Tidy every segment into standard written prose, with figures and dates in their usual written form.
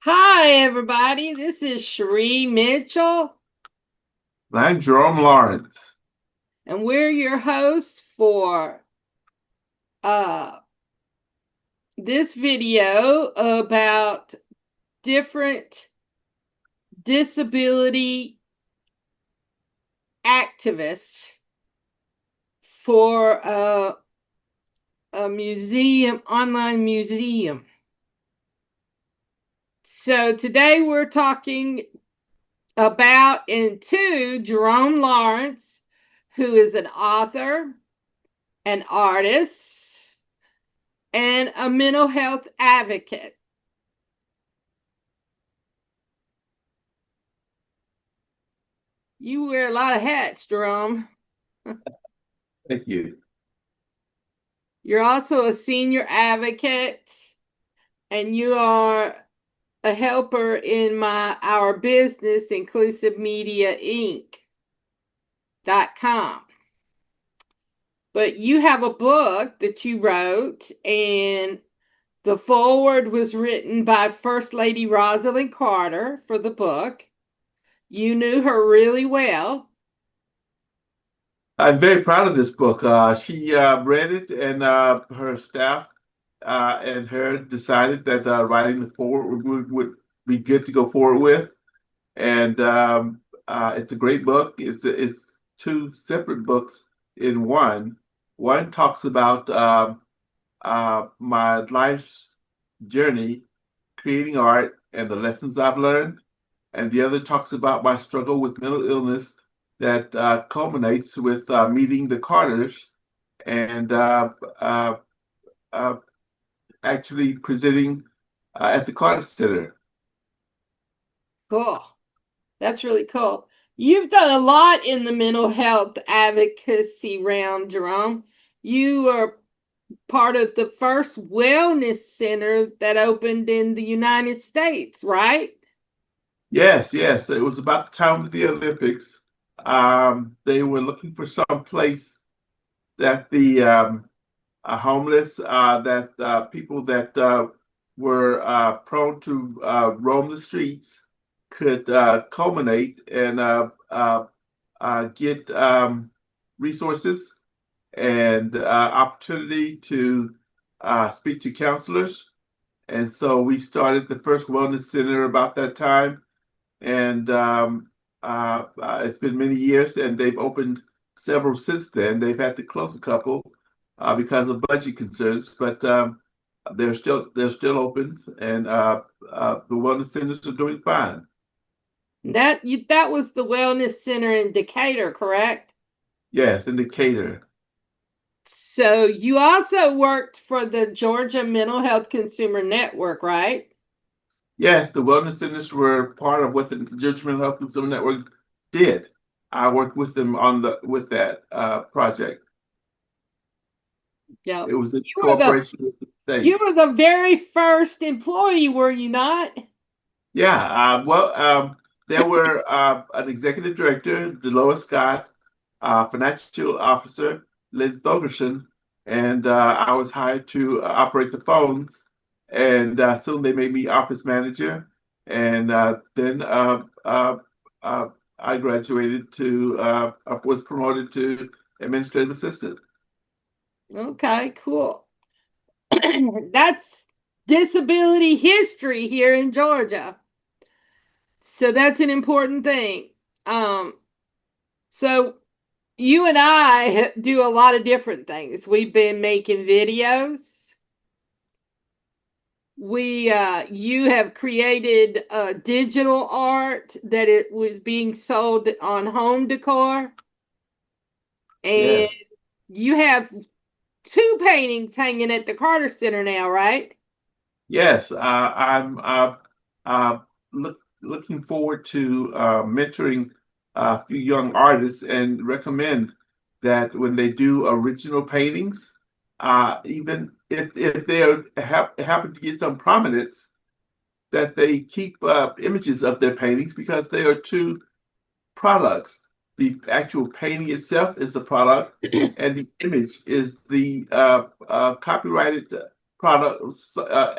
Hi, everybody. This is Cherie Mitchell, I'm Jerome Lawrence. and we're your hosts for uh, this video about different disability activists for a museum, online museum. So today we're talking about and to Jerome Lawrence, who is an author, an artist, and a mental health advocate. You wear a lot of hats, Jerome. Thank you. You're also a senior advocate, and you are a helper in our business, Inclusive Media Inc.com. But you have a book that you wrote, and the foreword was written by First Lady Rosalind Carter for the book. You knew her really well. I'm very proud of this book. She read it, and her staff and her decided that writing the forward would be good to go forward with. And it's a great book. It's two separate books in one. One talks about my life's journey creating art and the lessons I've learned, and the other talks about my struggle with mental illness that culminates with meeting the Carters and uh, uh, actually presenting at the Carter Center. Cool. That's really cool. You've done a lot in the mental health advocacy realm, Jerome. You are part of the first wellness center that opened in the United States, right? Yes, yes, it was about the time of the Olympics. They were looking for some place that the homeless, that people that were prone to roam the streets could culminate and get resources and opportunity to speak to counselors. And so we started the first wellness center about that time. And it's been many years, and they've opened several since then. They've had to close a couple because of budget concerns, but they're still open, and the wellness centers are doing fine. That was the wellness center in Decatur, correct? Yes, in Decatur. So you also worked for the Georgia Mental Health Consumer Network, right? Yes, the wellness centers were part of what the Judgment Health Consumer Network did. I worked with them on the with that project. Yeah. It was a You were the cooperation with the you state. were the very first employee, were you not? Yeah, well, there were an executive director, Dolores Scott, financial officer, Lynn Thogerson, and I was hired to operate the phones. And soon they made me office manager. And then I graduated to, was promoted to administrative assistant. Okay, cool. That's disability history here in Georgia. So that's an important thing. Um, so you and I do a lot of different things. We've been making videos. You have created digital art that it was being sold on home decor, and Yes. you have two paintings hanging at the Carter Center now, right? Yes, I'm uh, looking forward to mentoring a few young artists and recommend that when they do original paintings, even if they happen to get some prominence, that they keep images of their paintings because they are two products. The actual painting itself is the product, and the image is the copyrighted product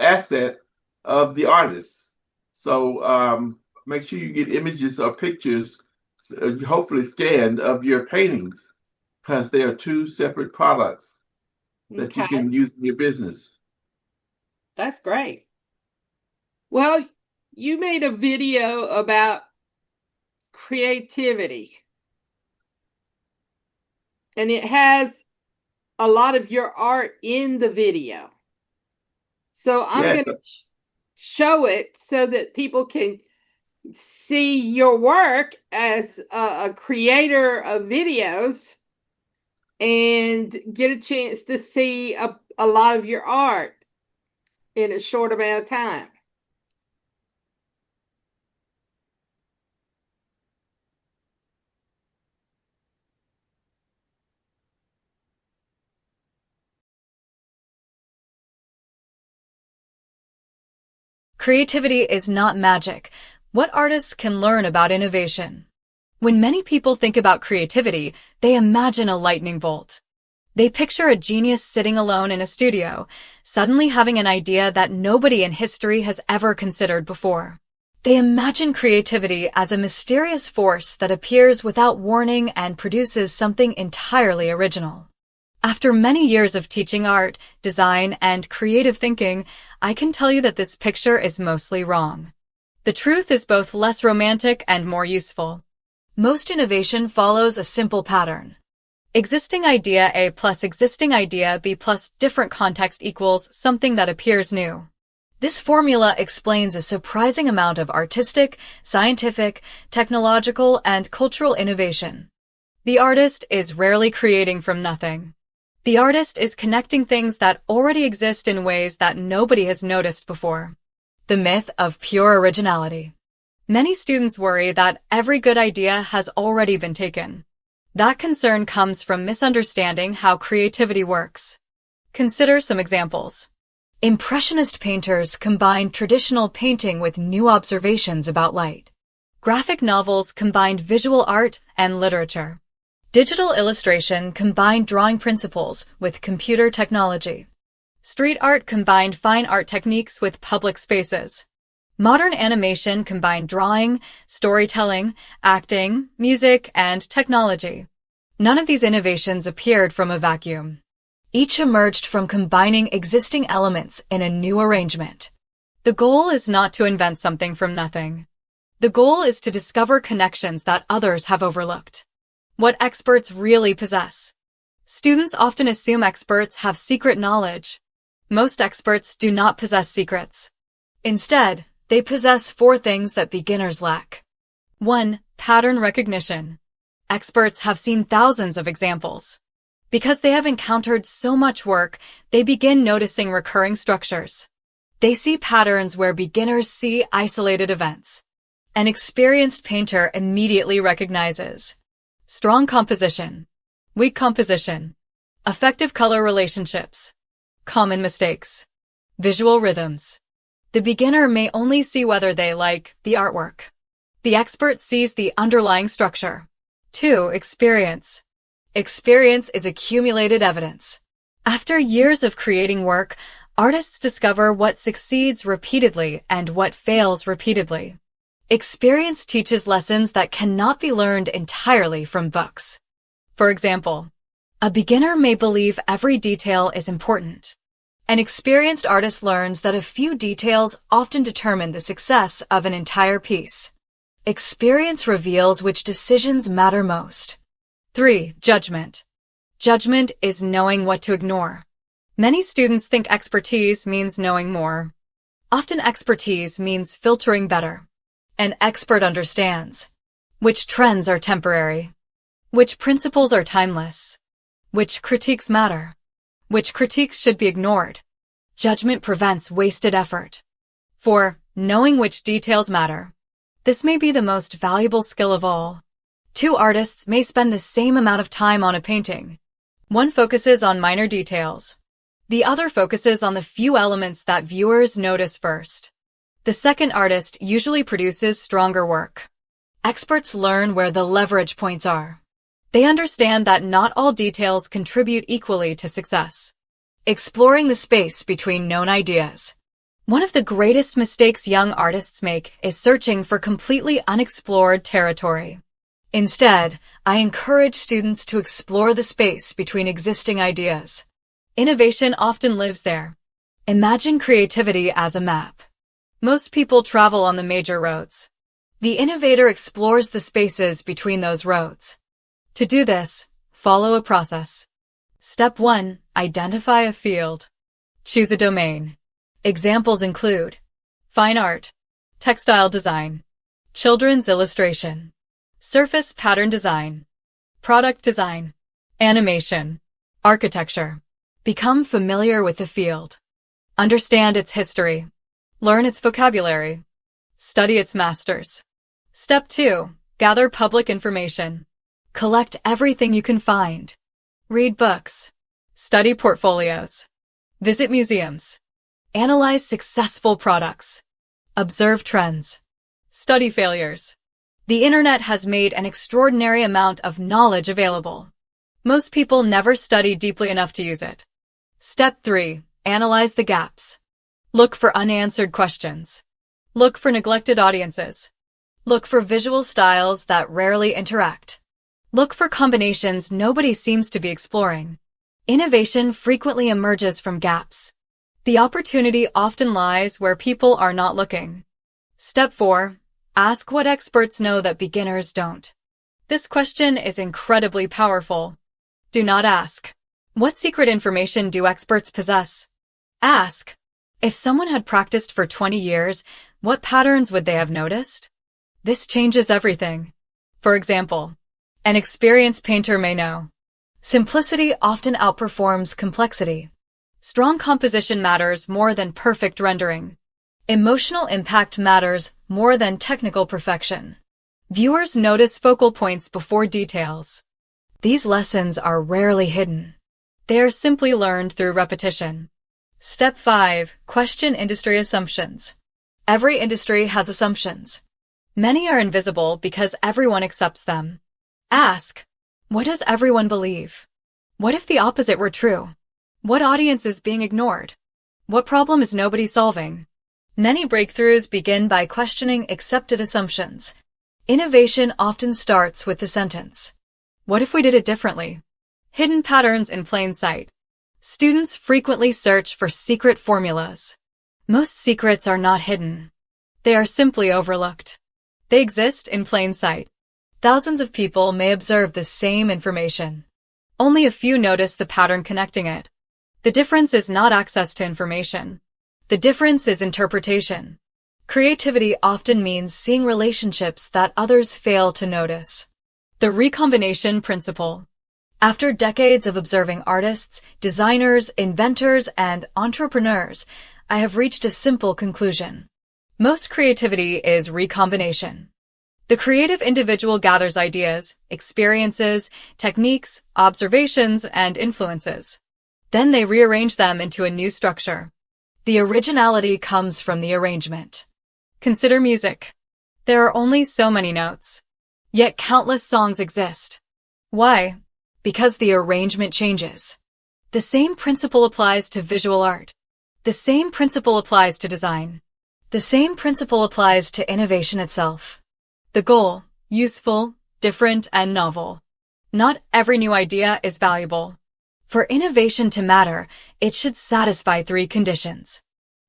asset of the artist. So make sure you get images or pictures, hopefully scanned, of your paintings, because they are two separate products that you Okay, can use in your business. that's great. Well, you made a video about creativity, and it has a lot of your art in the video. So I'm Yes, going to show it so that people can see your work as a creator of videos and get a chance to see a lot of your art in a short amount of time. Creativity is not magic. What artists can learn about innovation? When many people think about creativity, they imagine a lightning bolt. They picture a genius sitting alone in a studio, suddenly having an idea that nobody in history has ever considered before. They imagine creativity as a mysterious force that appears without warning and produces something entirely original. After many years of teaching art, design, and creative thinking, I can tell you that this picture is mostly wrong. The truth is both less romantic and more useful. Most innovation follows a simple pattern. Existing idea A plus existing idea B plus different context equals something that appears new. This formula explains a surprising amount of artistic, scientific, technological, and cultural innovation. The artist is rarely creating from nothing. The artist is connecting things that already exist in ways that nobody has noticed before. The myth of pure originality. Many students worry that every good idea has already been taken. That concern comes from misunderstanding how creativity works. Consider some examples. Impressionist painters combined traditional painting with new observations about light. Graphic novels combined visual art and literature. Digital illustration combined drawing principles with computer technology. Street art combined fine art techniques with public spaces. Modern animation combined drawing, storytelling, acting, music, and technology. None of these innovations appeared from a vacuum. Each emerged from combining existing elements in a new arrangement. The goal is not to invent something from nothing. The goal is to discover connections that others have overlooked. What experts really possess. Students often assume experts have secret knowledge. Most experts do not possess secrets. Instead, they possess 4 things that beginners lack. 1. Pattern recognition. Experts have seen thousands of examples. Because they have encountered so much work, they begin noticing recurring structures. They see patterns where beginners see isolated events. An experienced painter immediately recognizes strong composition, weak composition, effective color relationships, common mistakes, visual rhythms. The beginner may only see whether they like the artwork. The expert sees the underlying structure. 2. Experience. Experience is accumulated evidence. After years of creating work, artists discover what succeeds repeatedly and what fails repeatedly. Experience teaches lessons that cannot be learned entirely from books. For example, a beginner may believe every detail is important. An experienced artist learns that a few details often determine the success of an entire piece. Experience reveals which decisions matter most. 3. Judgment. Judgment is knowing what to ignore. Many students think expertise means knowing more. Often expertise means filtering better. An expert understands which trends are temporary, which principles are timeless, which critiques matter, which critiques should be ignored. Judgment prevents wasted effort. 4. Knowing which details matter. This may be the most valuable skill of all. 2 artists may spend the same amount of time on a painting. One focuses on minor details. The other focuses on the few elements that viewers notice first. The second artist usually produces stronger work. Experts learn where the leverage points are. They understand that not all details contribute equally to success. Exploring the space between known ideas. One of the greatest mistakes young artists make is searching for completely unexplored territory. Instead, I encourage students to explore the space between existing ideas. Innovation often lives there. Imagine creativity as a map. Most people travel on the major roads. The innovator explores the spaces between those roads. To do this, follow a process. Step 1. Identify a field. Choose a domain. Examples include fine art, textile design, children's illustration, surface pattern design, product design, animation, architecture. Become familiar with the field. Understand its history. Learn its vocabulary. Study its masters. Step 2. Gather public information. Collect everything you can find. Read books. Study portfolios. Visit museums. Analyze successful products. Observe trends. Study failures. The internet has made an extraordinary amount of knowledge available. Most people never study deeply enough to use it. Step 3. Analyze the gaps. Look for unanswered questions. Look for neglected audiences. Look for visual styles that rarely interact. Look for combinations nobody seems to be exploring. Innovation frequently emerges from gaps. The opportunity often lies where people are not looking. Step 4. Ask what experts know that beginners don't. This question is incredibly powerful. Do not ask, what secret information do experts possess? Ask, if someone had practiced for 20 years, what patterns would they have noticed? This changes everything. For example, an experienced painter may know, simplicity often outperforms complexity. Strong composition matters more than perfect rendering. Emotional impact matters more than technical perfection. Viewers notice focal points before details. These lessons are rarely hidden. They are simply learned through repetition. Step 5. Question industry assumptions. Every industry has assumptions. Many are invisible because everyone accepts them. Ask, what does everyone believe? What if the opposite were true? What audience is being ignored? What problem is nobody solving? Many breakthroughs begin by questioning accepted assumptions. Innovation often starts with the sentence, what if we did it differently? Hidden patterns in plain sight. Students frequently search for secret formulas. Most secrets are not hidden. They are simply overlooked. They exist in plain sight. Thousands of people may observe the same information. Only a few notice the pattern connecting it. The difference is not access to information. The difference is interpretation. Creativity often means seeing relationships that others fail to notice. The recombination principle. After decades of observing artists, designers, inventors, and entrepreneurs, I have reached a simple conclusion. Most creativity is recombination. The creative individual gathers ideas, experiences, techniques, observations, and influences. Then they rearrange them into a new structure. The originality comes from the arrangement. Consider music. There are only so many notes. Yet countless songs exist. Why? Because the arrangement changes. The same principle applies to visual art. The same principle applies to design. The same principle applies to innovation itself. The goal, useful, different, and novel. Not every new idea is valuable. For innovation to matter, it should satisfy 3 conditions.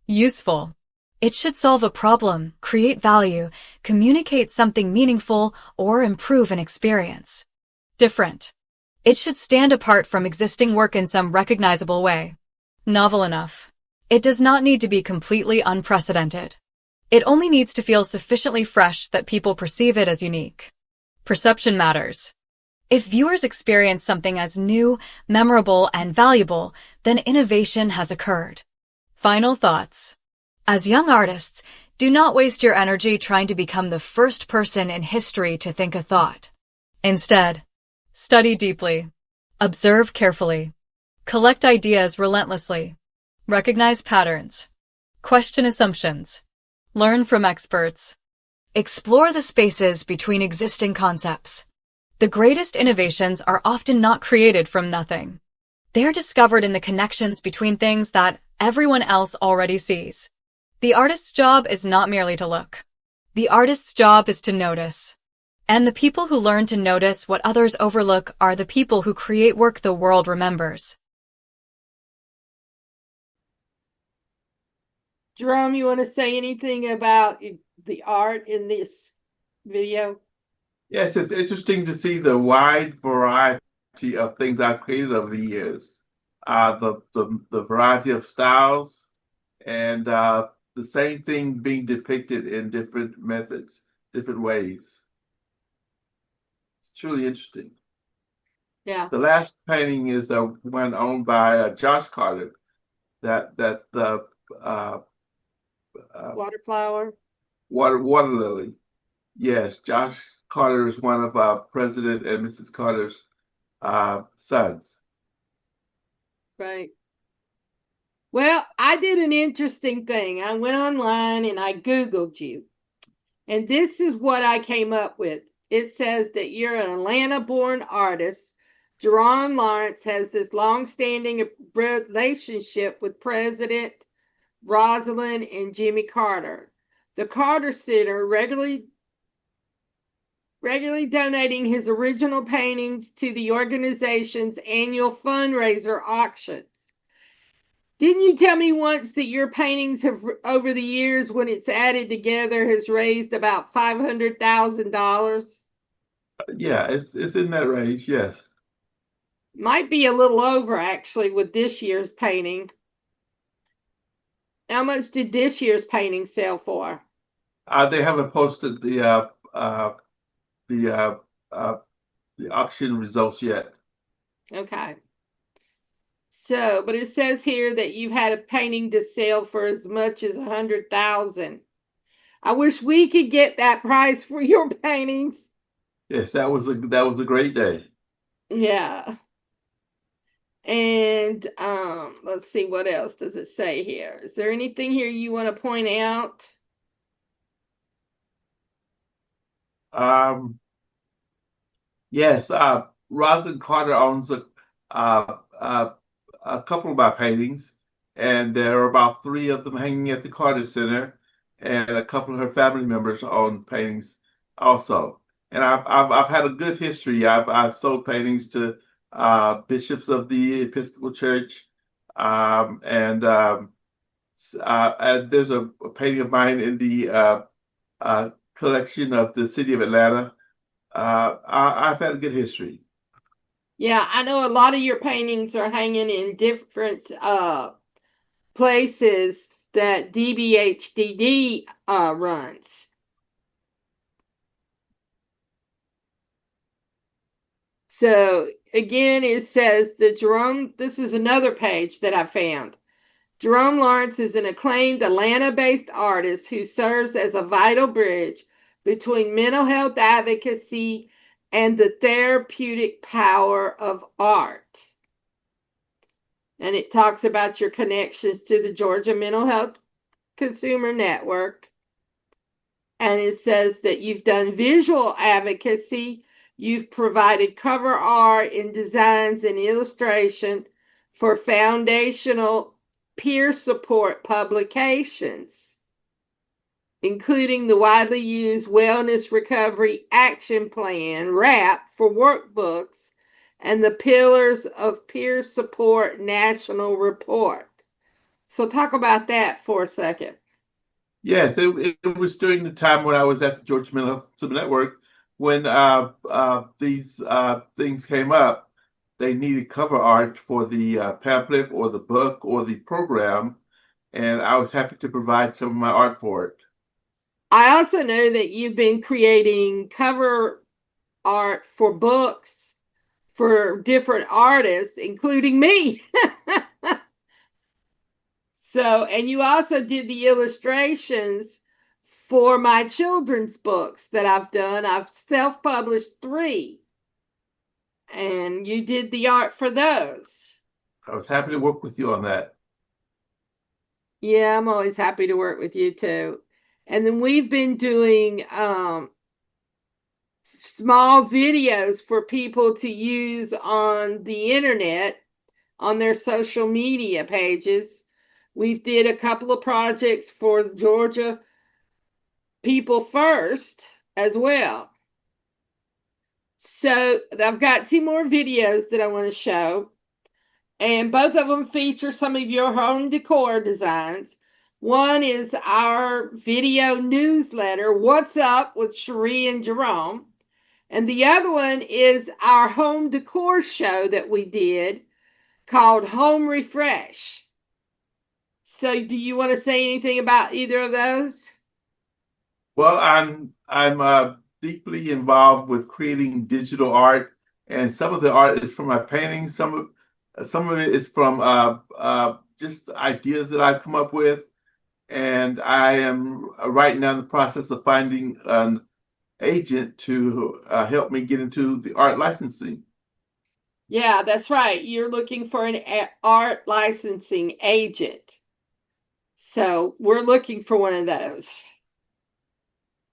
Useful. It should solve a problem, create value, communicate something meaningful, or improve an experience. Different. It should stand apart from existing work in some recognizable way. Novel enough. It does not need to be completely unprecedented. It only needs to feel sufficiently fresh that people perceive it as unique. Perception matters. If viewers experience something as new, memorable, and valuable, then innovation has occurred. Final thoughts. As young artists, do not waste your energy trying to become the first person in history to think a thought. Instead, study deeply. Observe carefully. Collect ideas relentlessly. Recognize patterns. Question assumptions. Learn from experts. Explore the spaces between existing concepts. The greatest innovations are often not created from nothing. They are discovered in the connections between things that everyone else already sees. The artist's job is not merely to look. The artist's job is to notice. And the people who learn to notice what others overlook are the people who create work the world remembers. Jerome, you want to say anything about the art in this video? Yes, it's interesting to see the wide variety of things I've created over the years. The variety of styles and the same thing being depicted in different methods, different ways. It's truly interesting. Yeah. The last painting is one owned by Josh Carter. That the uh, Waterflower. water lily. Yes, Josh Carter is one of President and Mrs. Carter's sons. Right. Well, I did an interesting thing. I went online and I Googled you. And this is what I came up with. It says that you're an Atlanta-born artist. Jerome Lawrence has this long-standing relationship with President Rosalind and Jimmy Carter. The Carter Center regularly donating his original paintings to the organization's annual fundraiser auctions. Didn't you tell me once that your paintings have, over the years, when it's added together, has raised about $500,000? Yeah, it's in that range. Yes, Might be a little over actually with this year's painting. How much did this year's painting sell for? they haven't posted the uh, uh, the auction results yet. Okay. So, but it says here that you've had a painting to sell for as much as 100,000. I wish we could get that price for your paintings. Yes, that was a great day. Yeah. And let's see, what else does it say here? Is there anything here you want to point out? Um, yes, Rosalind Carter owns uh, uh, a couple of my paintings, and there are about three of them hanging at the Carter Center, and a couple of her family members own paintings also. And I've had a good history. I've sold paintings to bishops of the Episcopal Church, and there's a painting of mine in the collection of the city of Atlanta. I've had a good history. Yeah, I know a lot of your paintings are hanging in different places that DBHDD runs. So again, it says that Jerome, this is another page that I found. Jerome Lawrence is an acclaimed Atlanta-based artist who serves as a vital bridge between mental health advocacy and the therapeutic power of art. And it talks about your connections to the Georgia Mental Health Consumer Network. And it says that you've done visual advocacy, you've provided cover art and designs and illustration for foundational peer support publications, including the widely used Wellness Recovery Action Plan, WRAP, for workbooks, and the Pillars of Peer Support National Report. So talk about that for a second. Yes, it was during the time when I was at the Georgia Mental Health Consumer Network when these things came up. They needed cover art for the pamphlet or the book or the program, and I was happy to provide some of my art for it. I also know that you've been creating cover art for books for different artists, including me. So, and you also did the illustrations for my children's books that I've done. I've self-published 3, and you did the art for those. I was happy to work with you on that. Yeah, I'm always happy to work with you too. And then we've been doing small videos for people to use on the internet, on their social media pages, We did a couple of projects for Georgia People First as well. So I've got two more videos that I want to show, and both of them feature some of your home decor designs. One is our video newsletter, What's Up with Cherie and Jerome. And the other one is our home decor show that we did called Home Refresh. So, do you want to say anything about either of those? Well, I'm deeply involved with creating digital art, and some of the art is from my paintings. Some of it is from just ideas that I've come up with, and I am right now in the process of finding an agent to help me get into the art licensing. Yeah, that's right. You're looking for an art licensing agent. So, we're looking for one of those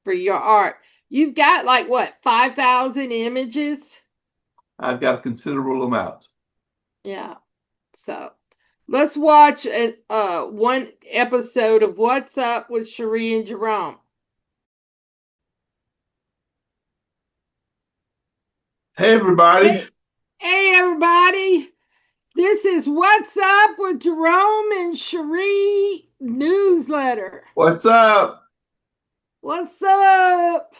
for your art. You've got like what, 5,000 images? I've got a considerable amount. Yeah. So, let's watch one episode of What's Up with Cherie and Jerome. Hey, everybody. Hey, hey, everybody. This is What's Up with Jerome and Cherie newsletter. What's up? What's up?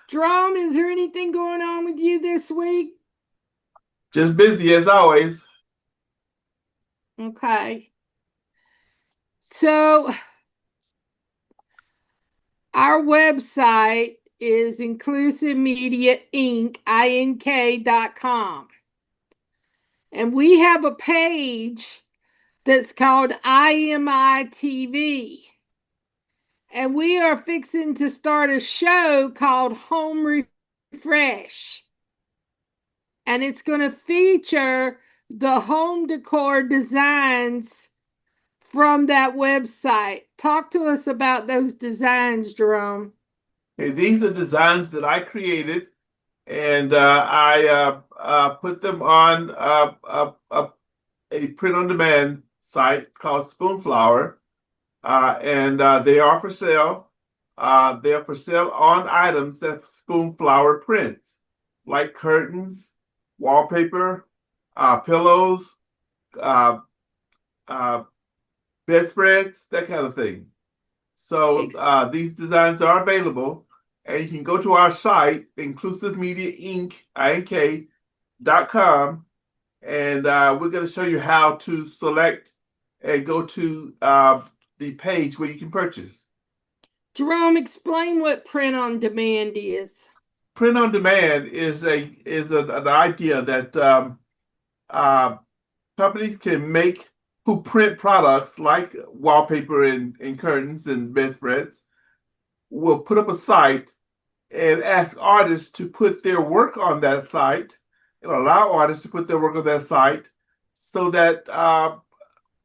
Jerome, is there anything going on with you this week? Just busy as always. Okay. So, our website is inclusivemediainc.com. And we have a page that's called IMI TV. And we are fixing to start a show called Home Refresh. And it's going to feature the home decor designs from that website. Talk to us about those designs, Jerome. Hey, these are designs that I created, and I put them on a print-on-demand site called Spoonflower, and they are for sale. They are for sale on items that Spoonflower prints, like curtains, wallpaper, pillows, uh, uh, bedspreads, that kind of thing. So these designs are available, and you can go to our site, inclusivemediainc.com, and we're going to show you how to select and go to the page where you can purchase. Jerome, explain what print on demand is. Print on demand is an idea that uh, companies can make who print products like wallpaper and curtains and bedspreads will put up a site and ask artists to put their work on that site and allow artists to put their work on that site so that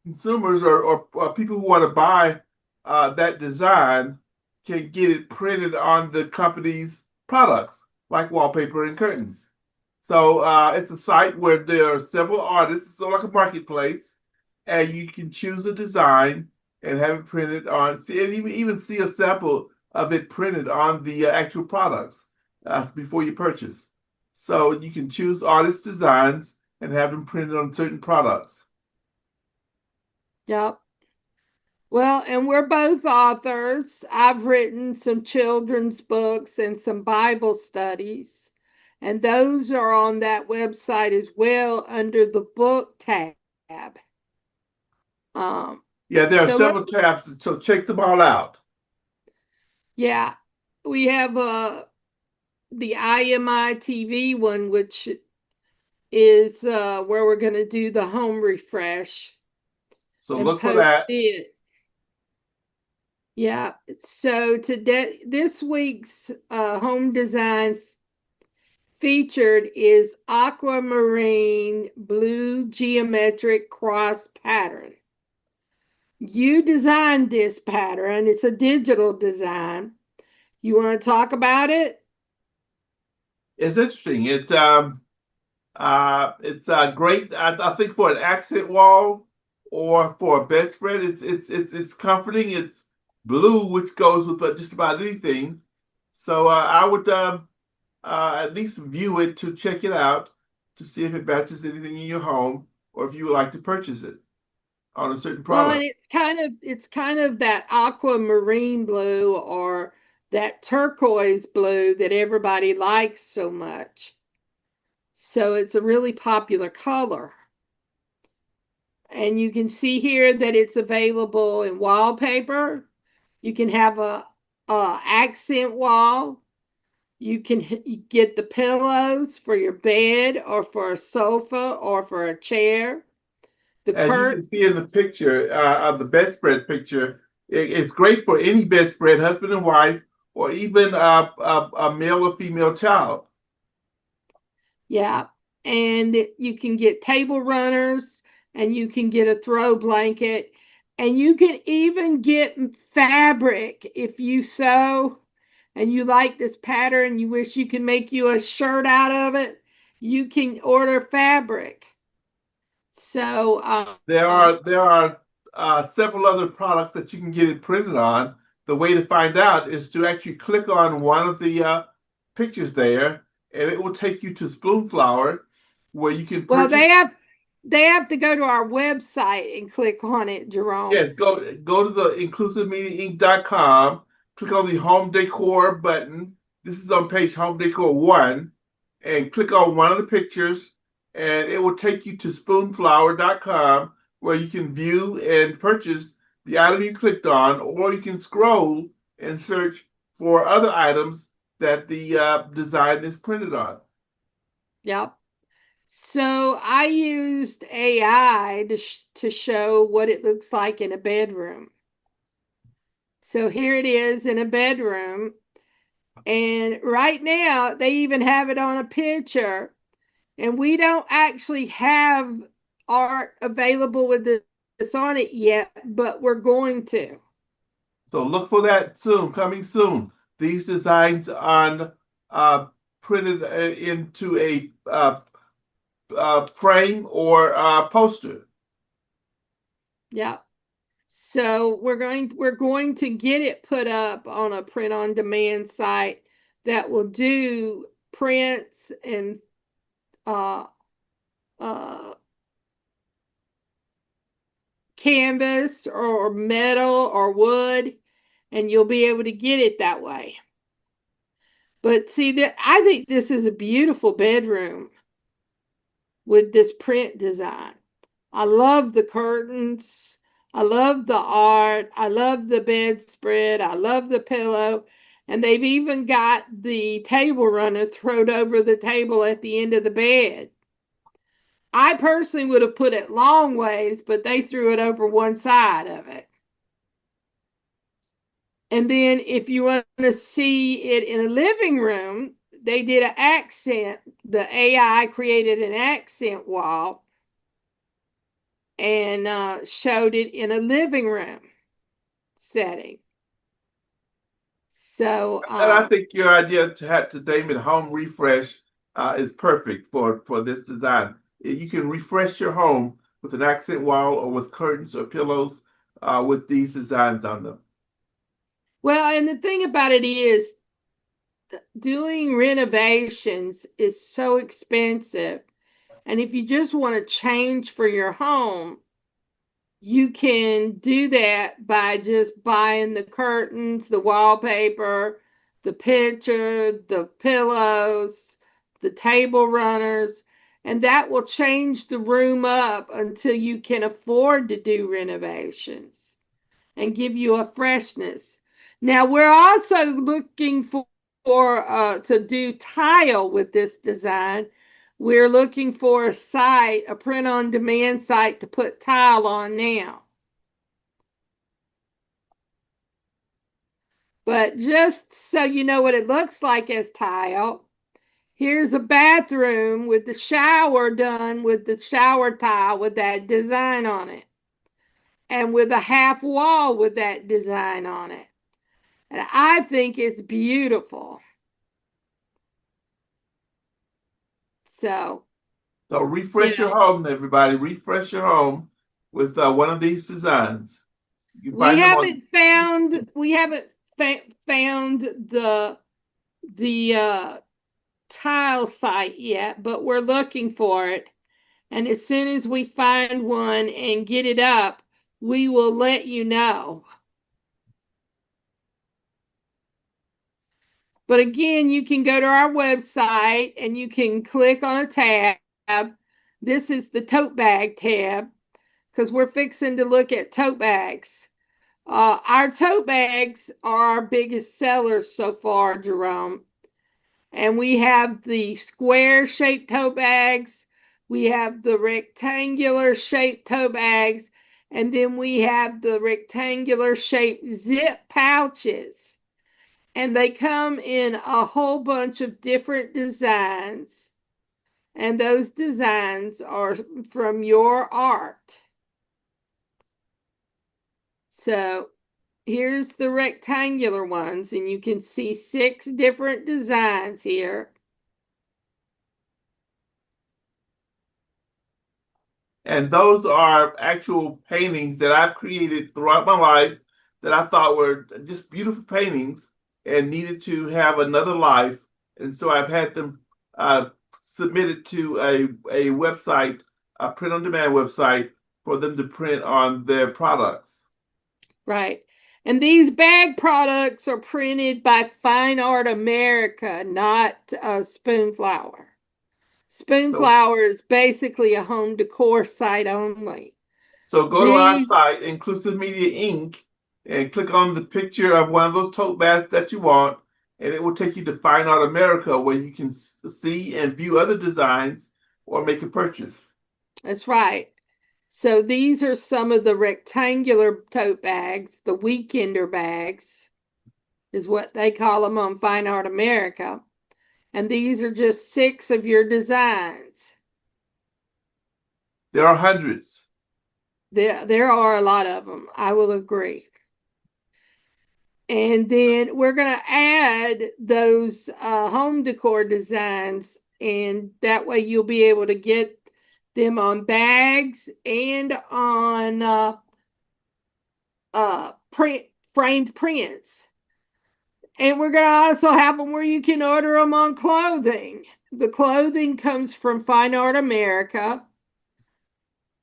consumers or people who want to buy that design can get it printed on the company's products, like wallpaper and curtains. So it's a site where there are several artists, so like a marketplace, and you can choose a design and have it printed on, see, and even see a sample of it printed on the actual products before you purchase. So you can choose artist designs and have them printed on certain products. Yep. Well, and we're both authors. I've written some children's books and some Bible studies, and those are on that website as well under the book tab. Um, Yeah, there are so let's, several tabs, so check them all out. yeah, we have the IMI TV one, which is where we're going to do the home refresh So and look for post that. it. Yeah. So today, this week's home design featured is aquamarine blue geometric cross pattern. You designed this pattern. It's a digital design. You want to talk about it? It's interesting. It's great. I think for an accent wall, or for a bedspread, it's comforting. It's blue, which goes with just about anything. So I would at least view it to check it out to see if it matches anything in your home, or if you would like to purchase it on a certain Well, and product. it's kind of that aquamarine blue or that turquoise blue that everybody likes so much. So it's a really popular color. And you can see here that it's available in wallpaper. You can have a accent wall. You can get the pillows for your bed or for a sofa or for a chair. The As you can curtain. see in the picture, of the bedspread picture, it's great for any bedspread, husband and wife, or even a male or female child. Yeah. And you can get table runners and you can get a throw blanket and you can even get fabric if you sew and you like this pattern, you wish you could make you a shirt out of it, you can order fabric. So, There are several other products that you can get it printed on. The way to find out is to actually click on one of the pictures there, and it will take you to Spoonflower, where you can well, purchase. they have to go to our website and click on it, Jerome. Yes, go to the inclusivemediainc.com, click on the home decor button. This is on page home decor 1, and click on one of the pictures, and it will take you to spoonflower.com, where you can view and purchase the item you clicked on, or you can scroll and search for other items that the design is printed on. Yep. So I used AI to show what it looks like in a bedroom. So here it is in a bedroom. And right now, they even have it on a picture. And we don't actually have art available with this on it yet, but we're going to. So look for that soon, coming soon. These designs on uh, printed into a frame or poster. Yeah. So we're going to get it put up on a print on demand site that will do prints and uh, uh, canvas or metal or wood, and you'll be able to get it that way. But see that I think this is a beautiful bedroom with this print design. I love the curtains. I love the art. I love the bedspread. I love the pillow. And they've even got the table runner thrown over the table at the end of the bed. I personally would have put it long ways, but they threw it over one side of it. And then if you want to see it in a living room, they did an accent. The AI created an accent wall and showed it in a living room setting. So, And I think your idea to name it Home Refresh is perfect for this design. You can refresh your home with an accent wall or with curtains or pillows with these designs on them. well, and the thing about it is, doing renovations is so expensive. And if you just want to change for your home, you can do that by just buying the curtains, the wallpaper, the picture, the pillows, the table runners, and that will change the room up until you can afford to do renovations and give you a freshness. Now, we're also looking for to do tile with this design. We're looking for a site, a print on demand site to put tile on now. But just so you know what it looks like as tile, here's a bathroom with the shower done with the shower tile with that design on it, and with a half wall with that design on it. And I think it's beautiful. So, So you refresh your know, home, everybody. Refresh your home. with one of these designs. You can We find them on haven't found we haven't found the tile site yet, but we're looking for it. And as soon as we find one and get it up, we will let you know. But again, you can go to our website and you can click on a tab. This is the tote bag tab because we're fixing to look at tote bags. Our tote bags are our biggest sellers so far, Jerome. And we have the square shaped tote bags, we have the rectangular shaped tote bags, and then we have the rectangular shaped zip pouches. And they come in a whole bunch of different designs. And those designs are from your art. So here's the rectangular ones, and you can see 6 different designs here. and those are actual paintings that I've created throughout my life that I thought were just beautiful paintings and needed to have another life. And so I've had them uh, submitted to a website, a print on demand website, for them to print on their products. Right. And these bag products are printed by Fine Art America, not Spoonflower. So Spoonflower is basically a home decor site only. So go to our These, site, Inclusive Media Inc., and click on the picture of one of those tote bags that you want, and it will take you to Fine Art America, where you can see and view other designs or make a purchase. that's right. So these are some of the rectangular tote bags, the weekender bags is what they call them on Fine Art America. And these are just 6 of your designs. There are hundreds. There are a lot of them, I will agree. And then we're going to add those home decor designs, and that way you'll be able to get them on bags and on print framed prints. And we're going to also have them where you can order them on clothing. The clothing comes from Fine Art America.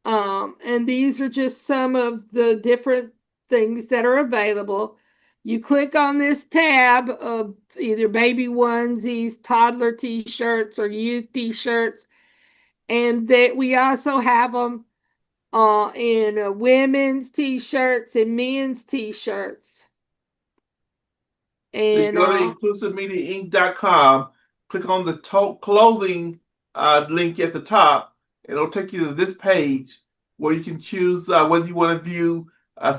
And these are just some of the different things that are available. You click on this tab of either baby onesies, toddler t-shirts, or youth t-shirts, and that we also have them in women's t-shirts and men's t-shirts. So you And go to inclusivemediainc.com, click on the clothing link at the top, and it'll take you to this page where you can choose whether you want to view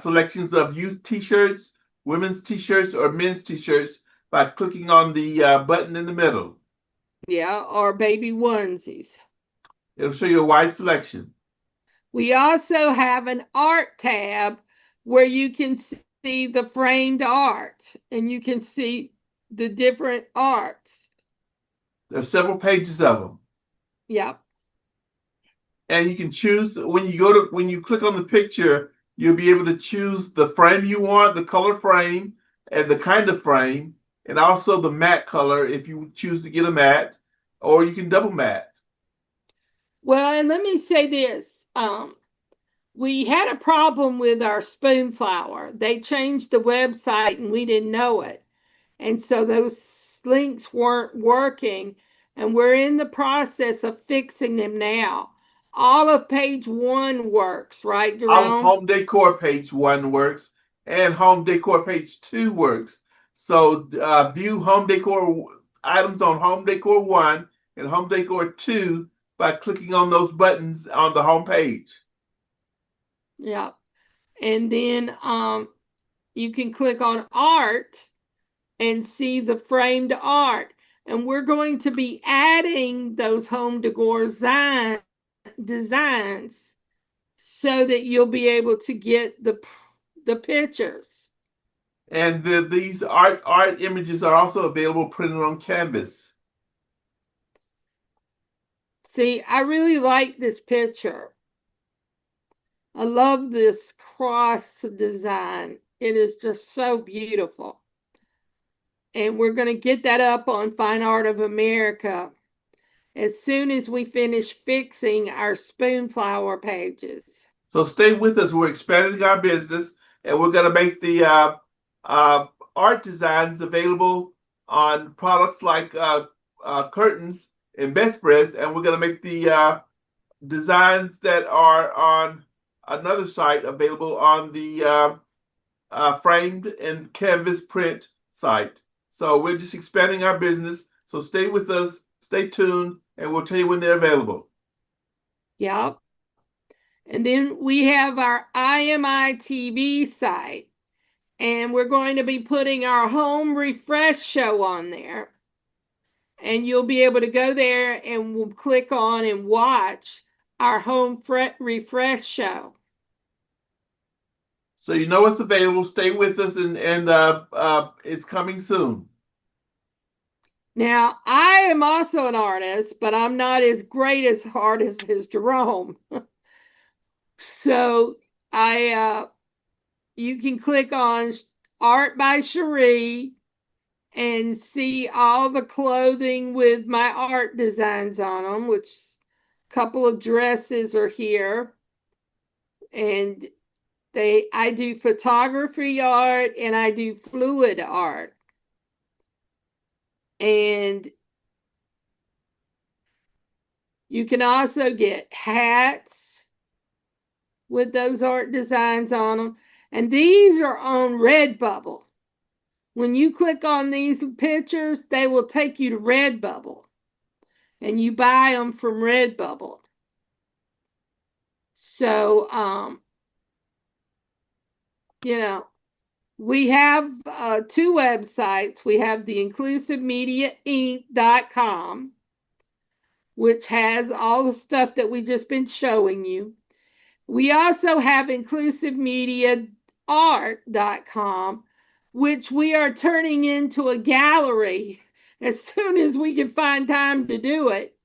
selections of youth t-shirts, women's t-shirts, or men's t-shirts by clicking on the button in the middle. yeah, or baby onesies. It'll show you a wide selection. We also have an art tab where you can see the framed art and you can see the different arts. There's several pages of them. Yep. And you can choose when you click on the picture, you'll be able to choose the frame you want, the color frame, and the kind of frame, and also the matte color if you choose to get a matte, or you can double matte. Well, and let me say this. We had a problem with our Spoonflower. They changed the website and we didn't know it. And so those links weren't working. And we're in the process of fixing them now. All of page 1 works, right, All of Jerome? home decor page 1 works, and home decor page 2 works. So view home decor items on home decor 1 and home decor 2 by clicking on those buttons on the home page. Yeah. And then you can click on art and see the framed art. And we're going to be adding those home decor designs so that you'll be able to get the pictures. And these art images are also available printed on canvas. See, I really like this picture. I love this cross design. It is just so beautiful. And we're going to get that up on Fine Art of America as soon as we finish fixing our spoonflower pages. So stay with us. We're expanding our business, and we're going to make the uh, art designs available on products like curtains and bedspreads, and we're going to make the designs that are on another site available on the framed and canvas print site. So we're just expanding our business. So stay with us, stay tuned, and we'll tell you when they're available. Yep. And then we have our IMI TV site, and we're going to be putting our home refresh show on there. And you'll be able to go there and we'll click on and watch our home refresh show. So you know it's available. Stay with us, and it's coming soon. Now, I am also an artist, but I'm not as great as artist as Jerome. So you can click on Art by Cherie and see all the clothing with my art designs on them, which a couple of dresses are here. And I do photography art and I do fluid art. And you can also get hats with those art designs on them. And these are on Redbubble. When you click on these pictures, they will take you to Redbubble. And you buy them from Redbubble. So, we have two websites. We have the inclusivemediainc.com, which has all the stuff that we just been showing you. We also have inclusivemediaart.com, which we are turning into a gallery as soon as we can find time to do it.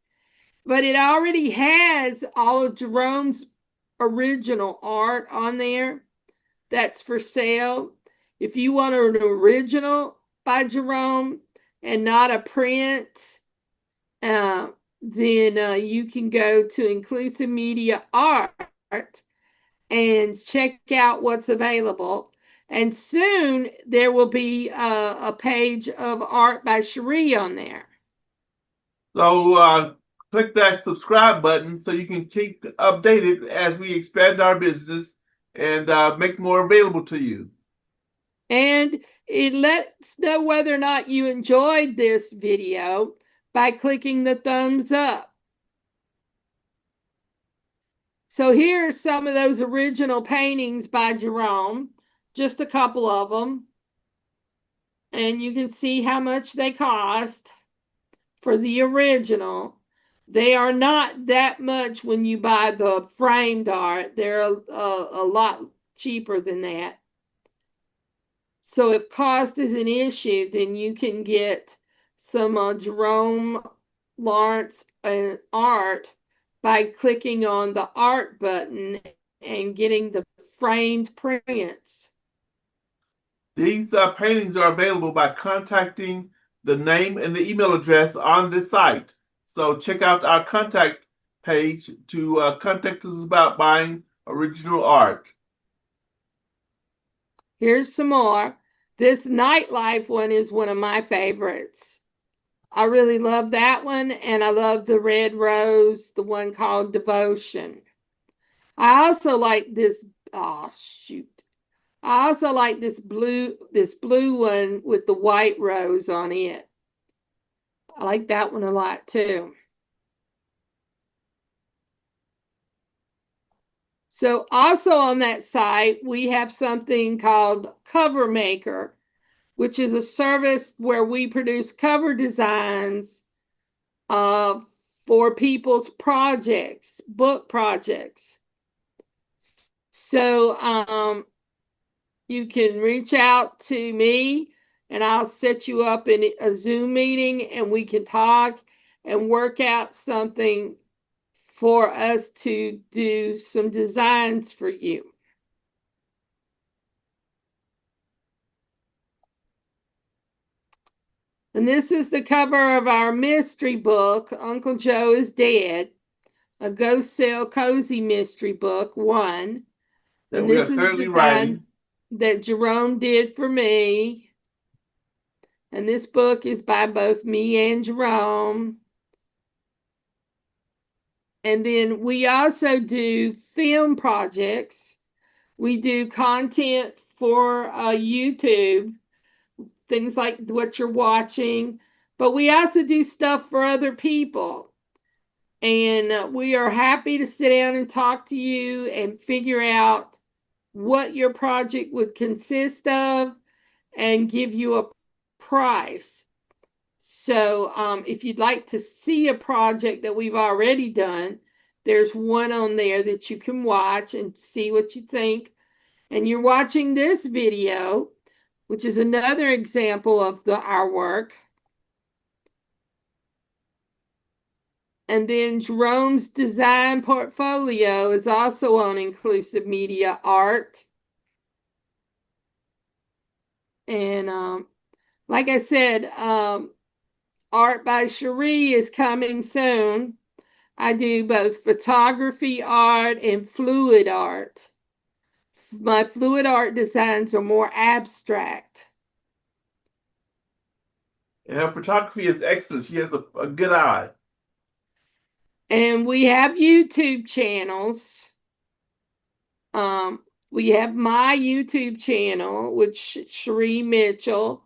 But it already has all of Jerome's original art on there that's for sale. If you want an original by Jerome and not a print, then you can go to Inclusive Media Art and check out what's available. And soon there will be a page of art by Cherie on there. So click that subscribe button so you can keep updated as we expand our business and make more available to you. And it lets know whether or not you enjoyed this video by clicking the thumbs up. So here are some of those original paintings by Jerome, just a couple of them. And you can see how much they cost for the original. They are not that much when you buy the framed art. They're a lot cheaper than that. So if cost is an issue, then you can get some Jerome Lawrence art by clicking on the art button and getting the framed prints. These paintings are available by contacting the name and the email address on the site. So check out our contact page to contact us about buying original art. Here's some more. This nightlife one is one of my favorites. I really love that one, and I love the red rose, the one called Devotion. I also like this, oh shoot. I also like this blue one with the white rose on it. I like that one a lot too. So also on that site, we have something called Cover Maker, which is a service where we produce cover designs for people's projects, book projects. So you can reach out to me and I'll set you up in a Zoom meeting and we can talk and work out something for us to do some designs for you. And this is the cover of our mystery book, Uncle Joe is Dead, a Ghost Cell Cozy Mystery Book 1. That And we this are is a currently design writing. that Jerome did for me. And this book is by both me and Jerome. And then we also do film projects. We do content for YouTube, things like what you're watching, but we also do stuff for other people. And we are happy to sit down and talk to you and figure out what your project would consist of and give you a price. So if you'd like to see a project that we've already done, there's one on there that you can watch and see what you think. And you're watching this video, which is another example of our work. And then Jerome's design portfolio is also on Inclusive Media Art. And like I said, Art by Cherie is coming soon. I do both photography art and fluid art. My fluid art designs are more abstract. And her photography is excellent. She has a good eye. And we have YouTube channels. We have my YouTube channel, which Cherie Mitchell,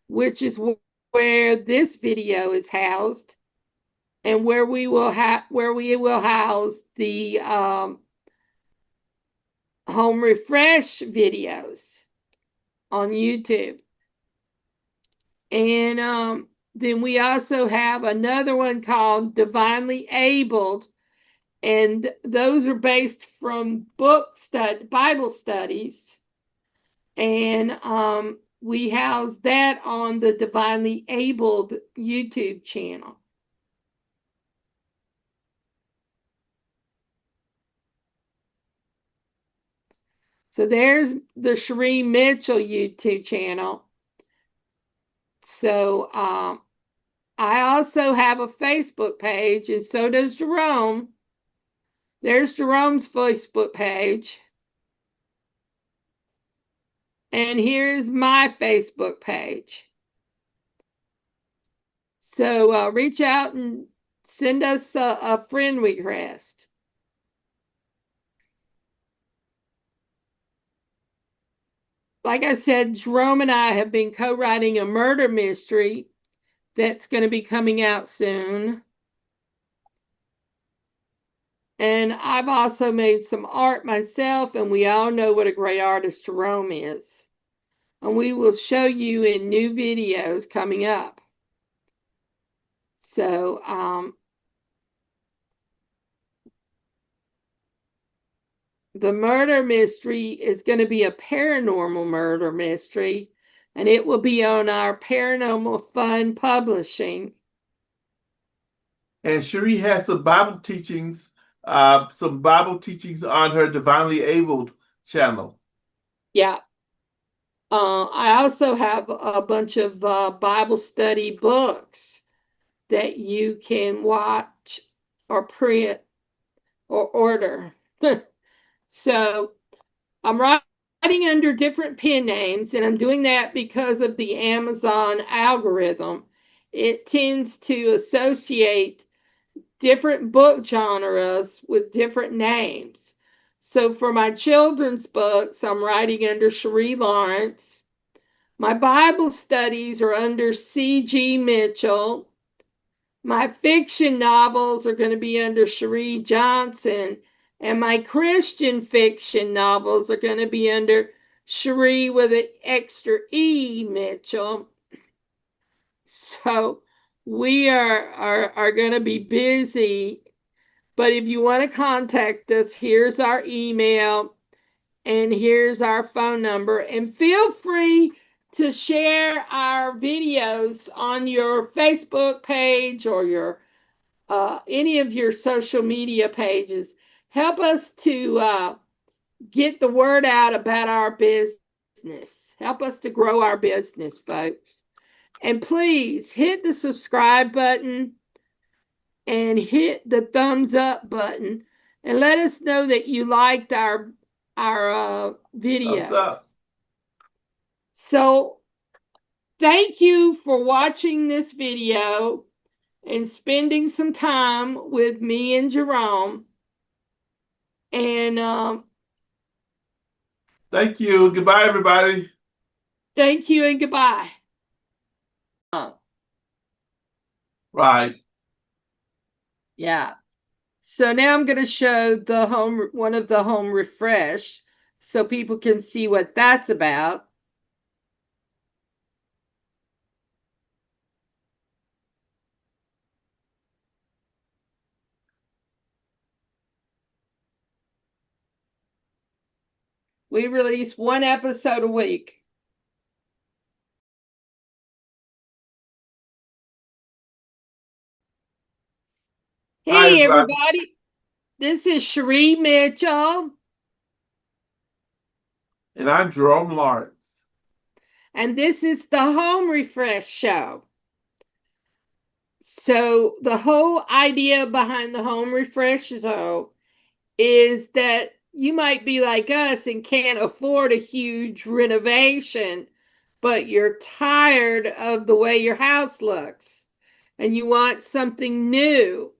which is where this video is housed, and where we will house the home refresh videos on YouTube. And then we also have another one called Divinely Abled, and those are based from Bible studies. And we house that on the Divinely Abled YouTube channel. So there's the Cherie Mitchell YouTube channel. So I also have a Facebook page, and so does Jerome. There's Jerome's Facebook page. And here's my Facebook page. So reach out and send us a friend request. Like I said, Jerome and I have been co-writing a murder mystery that's going to be coming out soon. And I've also made some art myself, and we all know what a great artist Jerome is. And we will show you in new videos coming up. So the murder mystery is going to be a paranormal murder mystery, and it will be on our Paranormal Fun Publishing. And Cherie has some Bible teachings on her Divinely Abled channel. Yeah. I also have a bunch of Bible study books that you can watch or print or order. So I'm writing under different pen names, and I'm doing that because of the Amazon algorithm. It tends to associate different book genres with different names. So for my children's books, I'm writing under Cherie Lawrence. My Bible studies are under C.G. Mitchell. My fiction novels are going to be under Cherie Johnson, and my Christian fiction novels are going to be under Cherie with an extra E Mitchell. So we are going to be busy, but if you want to contact us, here's our email and here's our phone number, and feel free to share our videos on your Facebook page or your any of your social media pages. Help us to get the word out about our business. Help us to grow our business, folks. And please hit the subscribe button and hit the thumbs up button and let us know that you liked our Thumbs videos. up. So thank you for watching this video and spending some time with me and Jerome. And Thank you. Goodbye, everybody. thank you and goodbye. Right. Yeah. So now I'm going to show one of the home refresh so people can see what that's about. We release one episode a week. Hi, Hey, everybody. everybody. This is Cherie Mitchell, And I'm Jerome Lawrence. and this is the Home Refresh Show. So, the whole idea behind the Home Refresh Show is that you might be like us and can't afford a huge renovation, but you're tired of the way your house looks and you want something new.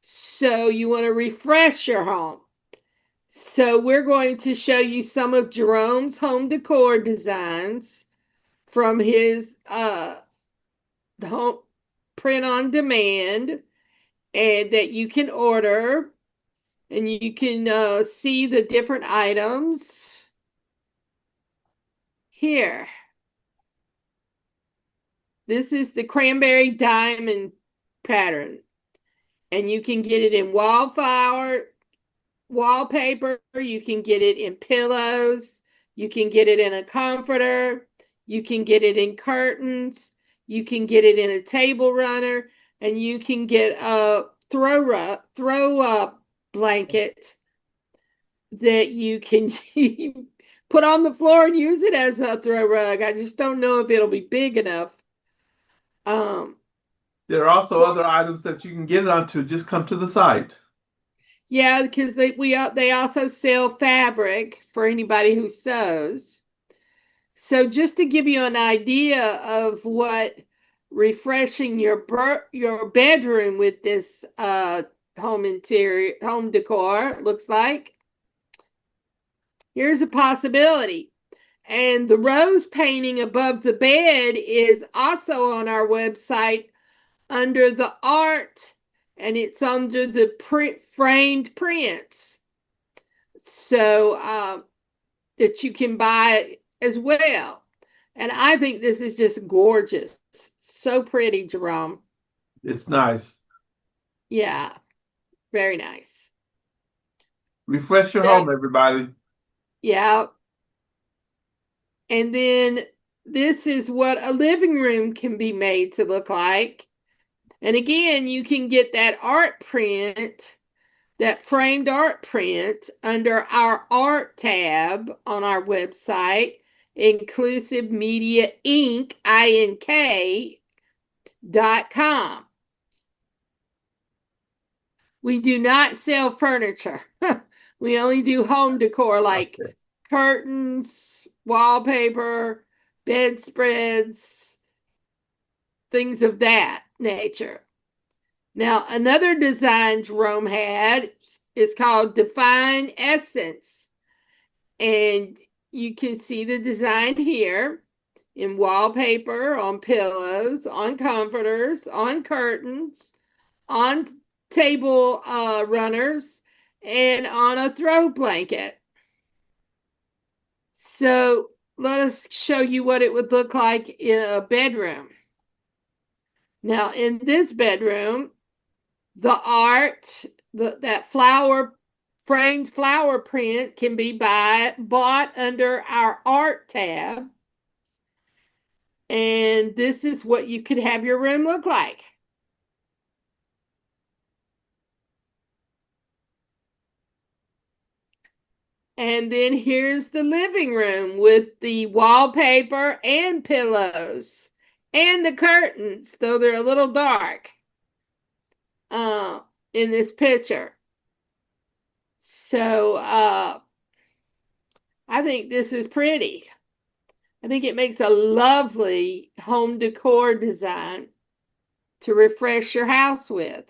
So, you want to refresh your home. So we're going to show you some of Jerome's home decor designs from his home print on demand and that you can order, and you can see the different items here. This is the cranberry diamond pattern, and you can get it in wallpaper, you can get it in pillows, you can get it in a comforter, you can get it in curtains, you can get it in a table runner, and you can get a throw up blanket that you can put on the floor and use it as a throw rug. I just don't know if it'll be big enough. Um, There are also other items that you can get it onto. Just come to the site. yeah, because they also sell fabric for anybody who sews. So just to give you an idea of what refreshing your bedroom with this home decor looks like, here's a possibility. And the rose painting above the bed is also on our website under the art, and it's under the framed prints. So that you can buy as well. And I think this is just gorgeous. So pretty, Jerome. It's nice. Yeah, very nice. Refresh your So, home, everybody. yeah. And then this is what a living room can be made to look like. And again, you can get that art print, that framed art print under our art tab on our website, Inclusive Media Inc. INK.com. We do not sell furniture. We only do home decor like Okay. curtains, wallpaper, bedspreads, things of that nature. Now, another design Jerome had is called Define Essence. And you can see the design here in wallpaper, on pillows, on comforters, on curtains, on table runners, and on a throw blanket. So let us show you what it would look like in a bedroom. Now, in this bedroom, the art, that framed flower print can be bought under our art tab. And this is what you could have your room look like. And then here's the living room with the wallpaper and pillows and the curtains, though they're a little dark in this picture. So I think this is pretty. I think it makes a lovely home decor design to refresh your house with.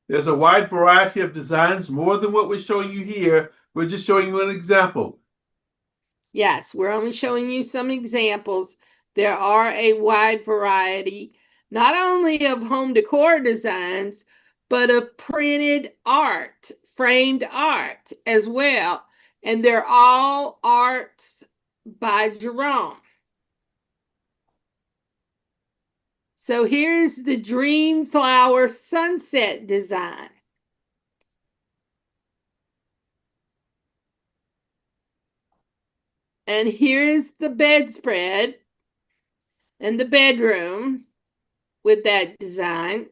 There's a wide variety of designs, more than what we're showing you here. We're just showing you an example. Yes, we're only showing you some examples. There are a wide variety, not only of home decor designs, but of printed art, framed art as well. And they're all arts by Jerome. So here's the Dream Flower Sunset design. And here's the bedspread and the bedroom with that design.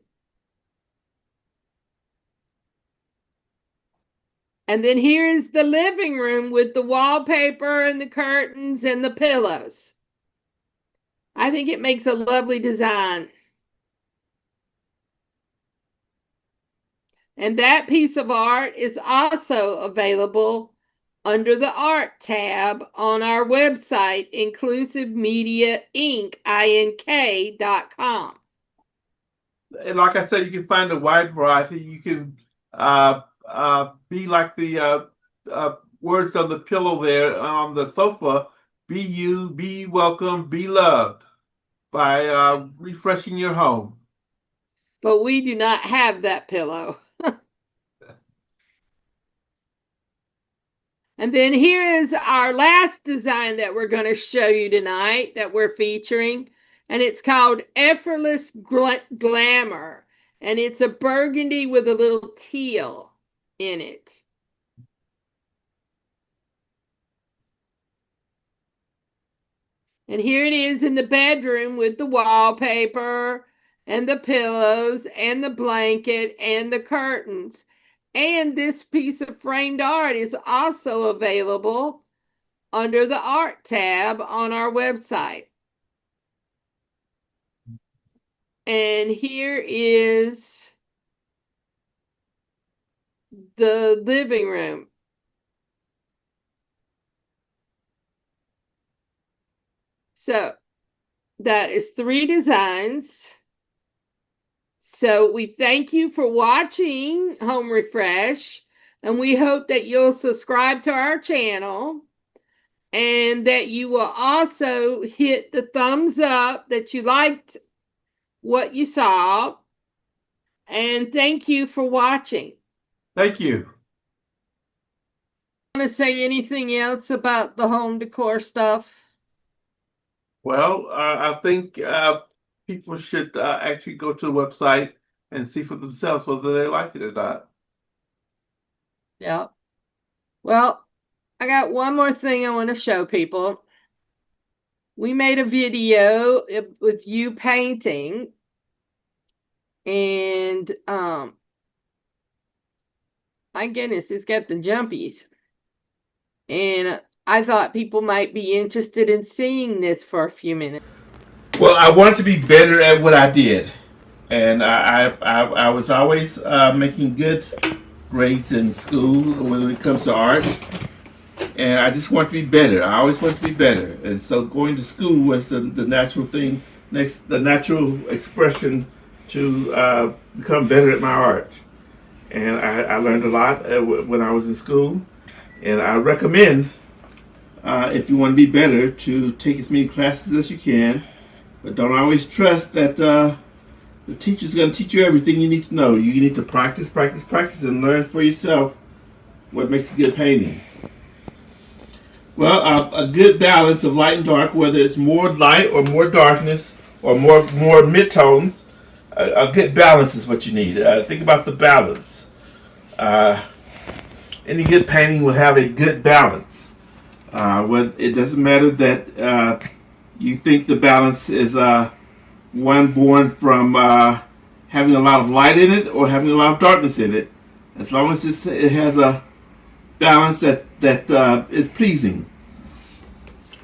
And then here's the living room with the wallpaper and the curtains and the pillows. I think it makes a lovely design. And that piece of art is also available under the Art tab on our website, inclusivemediainc.com. And like I said, you can find a wide variety. You can be like the words on the pillow there on the sofa. Be you, be welcome, be loved by refreshing your home. But we do not have that pillow. And then here is our last design that we're going to show you tonight that we're featuring. And it's called Effortless Glamour. And it's a burgundy with a little teal in it. And here it is in the bedroom with the wallpaper and the pillows and the blanket and the curtains. And this piece of framed art is also available under the Art tab on our website. And here is the living room. So that is 3 designs. So we thank you for watching Home Refresh, and we hope that you'll subscribe to our channel and that you will also hit the thumbs up that you liked what you saw. And thank you for watching. Thank you. Want to say anything else about the home decor stuff? Well, I think people should actually go to the website and see for themselves whether they like it or not. Yeah. Well, I got one more thing I want to show people. We made a video with you painting, and my goodness, it's got the jumpies. And I thought people might be interested in seeing this for a few minutes. Well, I wanted to be better at what I did, and I was always making good grades in school when it comes to art, and I just want to be better. I always want to be better, and so going to school was the natural thing, the natural expression to become better at my art. And I learned a lot when I was in school, and I recommend if you want to be better to take as many classes as you can, but don't always trust that the teacher's going to teach you everything you need to know. You need to practice, practice, practice, and learn for yourself what makes a good painting. Well, a good balance of light and dark, whether it's more light or more darkness or more midtones, a good balance is what you need. Think about the balance. Any good painting will have a good balance. It doesn't matter that you think the balance is one born from having a lot of light in it or having a lot of darkness in it. As long as it has a balance that is pleasing.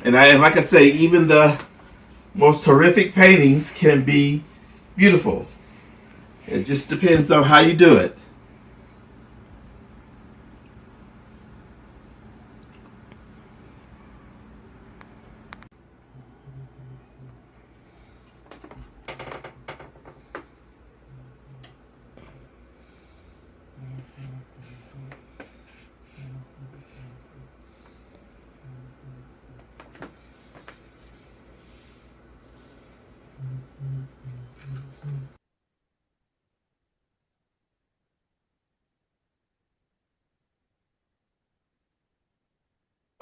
And like I say, even the most horrific paintings can be beautiful. It just depends on how you do it.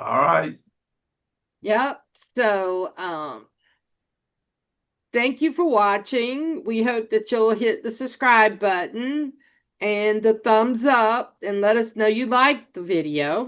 All right. Yep. So, thank you for watching. We hope that you'll hit the subscribe button and the thumbs up and let us know you liked the video.